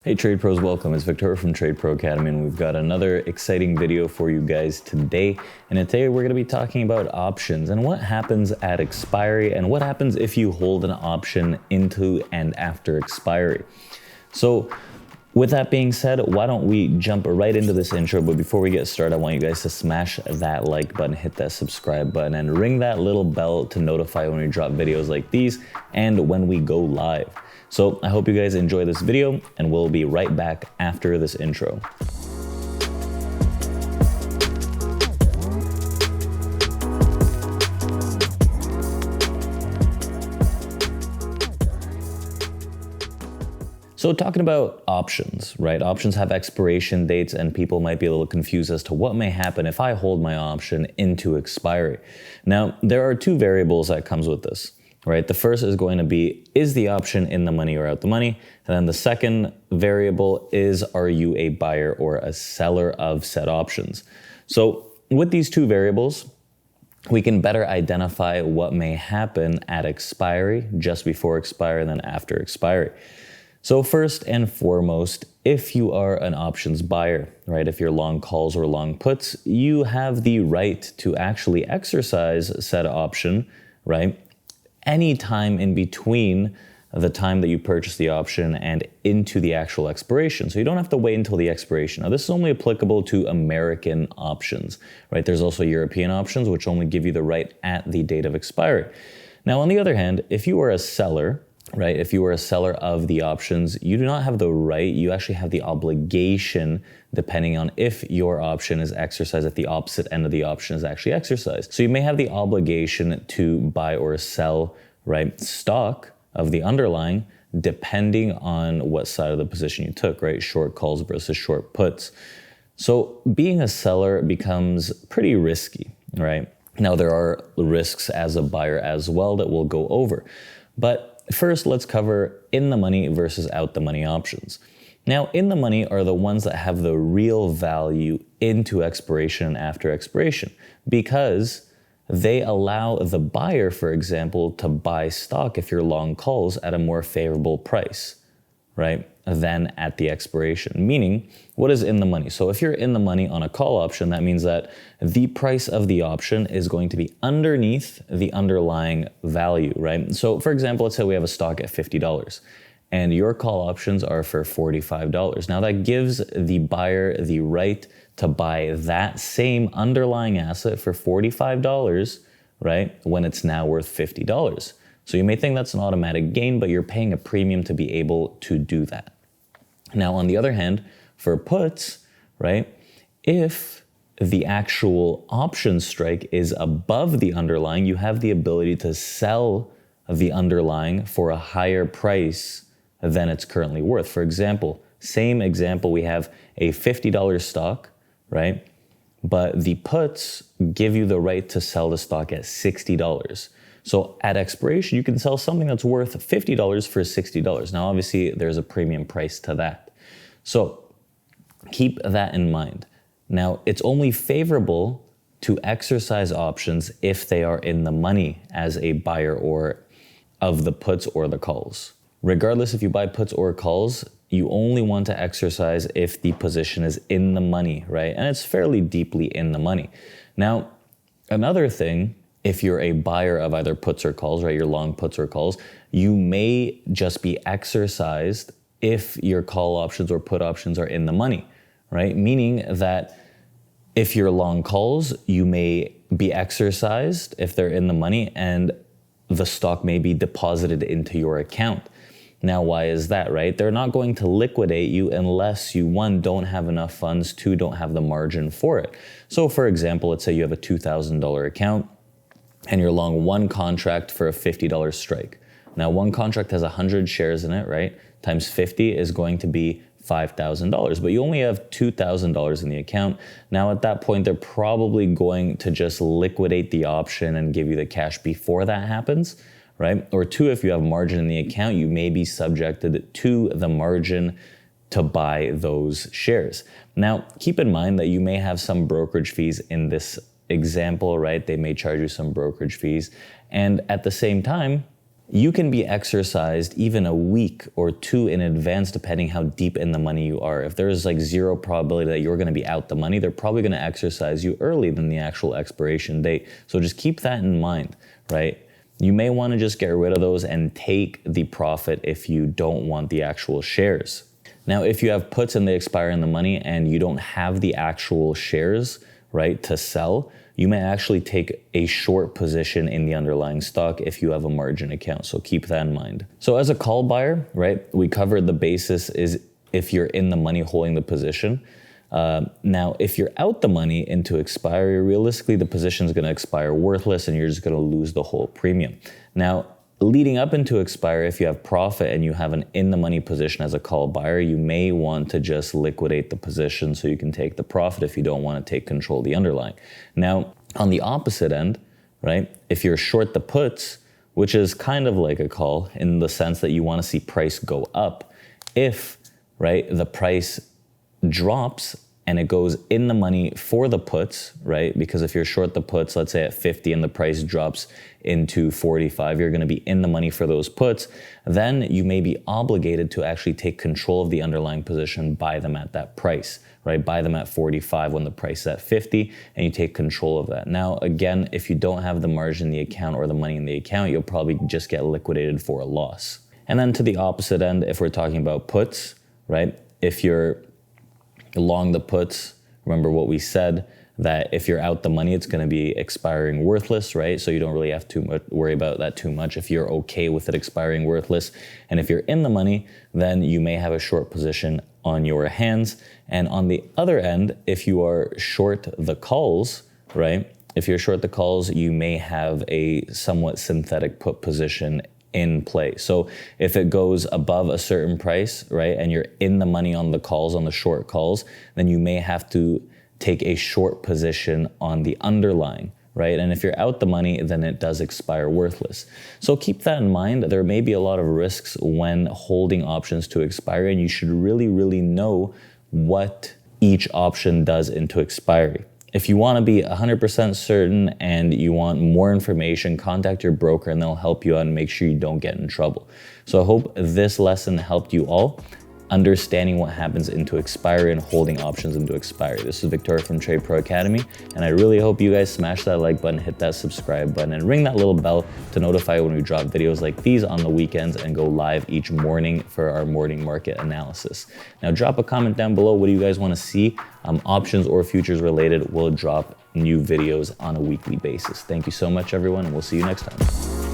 Hey Trade Pros, welcome. It's Victor from Trade Pro Academy, and we've got another exciting video for you guys today. And today we're going to be talking about options and what happens at expiry and what happens if you hold an option into and after expiry. So with that being said, why don't we jump right into this intro? But before we get started, I want you guys to smash that like button, hit that subscribe button, and ring that little bell to notify when we drop videos like these and when we go live. So I hope you guys enjoy this video, and we'll be right back after this intro. So talking about options, right? Options have expiration dates, and people might be a little confused as to what may happen if I hold my option into expiry. Now, there are two variables that comes with this. Right? The first is going to be, is the option in the money or out the money? And then the second variable is, are you a buyer or a seller of said options? So with these two variables, we can better identify what may happen at expiry, just before expiry, and then after expiry. So first and foremost, if you are an options buyer, right? If you're long calls or long puts, you have the right to actually exercise said option, right? Any time in between the time that you purchase the option and into the actual expiration. So you don't have to wait until the expiration. Now, this is only applicable to American options, right? There's also European options, which only give you the right at the date of expiry. Now, on the other hand, if you are a seller, right? If you are a seller of the options, you do not have the right, you actually have the obligation, depending on if your option is exercised, at the opposite end of the option is actually exercised. So you may have the obligation to buy or sell, right, stock of the underlying, depending on what side of the position you took, right? Short calls versus short puts. So being a seller becomes pretty risky, right? Now there are risks as a buyer as well that we'll go over. But first, let's cover in the money versus out the money options. Now, in the money are the ones that have the real value into expiration and after expiration, because they allow the buyer, for example, to buy stock if you're long calls at a more favorable price, right, than at the expiration. Meaning, what is in the money? So if you're in the money on a call option, that means that the price of the option is going to be underneath the underlying value, right? So for example, let's say we have a stock at $50 and your call options are for $45. Now that gives the buyer the right to buy that same underlying asset for $45, right, when it's now worth $50. So you may think that's an automatic gain, but you're paying a premium to be able to do that. Now, on the other hand, for puts, right, if the actual option strike is above the underlying, you have the ability to sell the underlying for a higher price than it's currently worth. For example, same example, we have a $50 stock, right? But the puts give you the right to sell the stock at $60. So at expiration, you can sell something that's worth $50 for $60. Now, obviously, there's a premium price to that. So keep that in mind. Now, it's only favorable to exercise options if they are in the money as a buyer or of the puts or the calls. Regardless if you buy puts or calls, you only want to exercise if the position is in the money, right? And it's fairly deeply in the money. Now, another thing, if you're a buyer of either puts or calls, right, your long puts or calls, you may just be exercised if your call options or put options are in the money, right? Meaning that if you're long calls, you may be exercised if they're in the money and the stock may be deposited into your account. Now, why is that, right? They're not going to liquidate you unless you, one, don't have enough funds, two, don't have the margin for it. So for example, let's say you have a $2,000 account and you're long one contract for a $50 strike. Now, one contract has 100 shares in it, right? Times 50 is going to be $5,000, but you only have $2,000 in the account. Now, at that point, they're probably going to just liquidate the option and give you the cash before that happens, right? Or two, if you have margin in the account, you may be subjected to the margin to buy those shares. Now, keep in mind that you may have some brokerage fees in this example, right? They may charge you some brokerage fees. And at the same time, you can be exercised even a week or two in advance, depending how deep in the money you are. If there's like zero probability that you're going to be out the money, they're probably going to exercise you early than the actual expiration date. So just keep that in mind, right? You may want to just get rid of those and take the profit if you don't want the actual shares. Now, if you have puts and they expire in the money and you don't have the actual shares, right, to sell, you may actually take a short position in the underlying stock if you have a margin account. So keep that in mind. So as a call buyer, right, we covered the basis is if you're in the money holding the position. Now, if you're out the money into expiry, realistically, the position is going to expire worthless and you're just going to lose the whole premium. Now, leading up into expiry, if you have profit and you have an in the money position as a call buyer, you may want to just liquidate the position so you can take the profit if you don't want to take control of the underlying. Now, on the opposite end, right, if you're short the puts, which is kind of like a call in the sense that you want to see price go up, if, right, the price drops and it goes in the money for the puts, right? Because if you're short the puts, let's say at 50 and the price drops into 45, you're going to be in the money for those puts. Then you may be obligated to actually take control of the underlying position, buy them at that price, right? Buy them at 45 when the price is at 50 and you take control of that. Now, again, if you don't have the margin in the account or the money in the account, you'll probably just get liquidated for a loss. And then to the opposite end, if we're talking about puts, right? If you're long the puts, remember what we said, that if you're out the money, it's going to be expiring worthless, right? So you don't really have to worry about that too much if you're okay with it expiring worthless. And if you're in the money, then you may have a short position on your hands. And on the other end, if you are short the calls, right? If you're short the calls, you may have a somewhat synthetic put position in play. So if it goes above a certain price, right, and you're in the money on the calls, on the short calls, then you may have to take a short position on the underlying, right? And if you're out the money, then it does expire worthless. So keep that in mind. There may be a lot of risks when holding options to expiry, and you should really, really know what each option does into expiry. If you want to be 100% certain and you want more information, contact your broker and they'll help you out and make sure you don't get in trouble. So I hope this lesson helped you all understanding what happens into expiry and holding options into expiry. This is Victoria from TRADEPRO Academy, and I really hope you guys smash that like button, hit that subscribe button, and ring that little bell to notify when we drop videos like these on the weekends and go live each morning for our morning market analysis. Now drop a comment down below. What do you guys want to see? Options or futures related. We'll drop new videos on a weekly basis. Thank you so much, everyone, and we'll see you next time.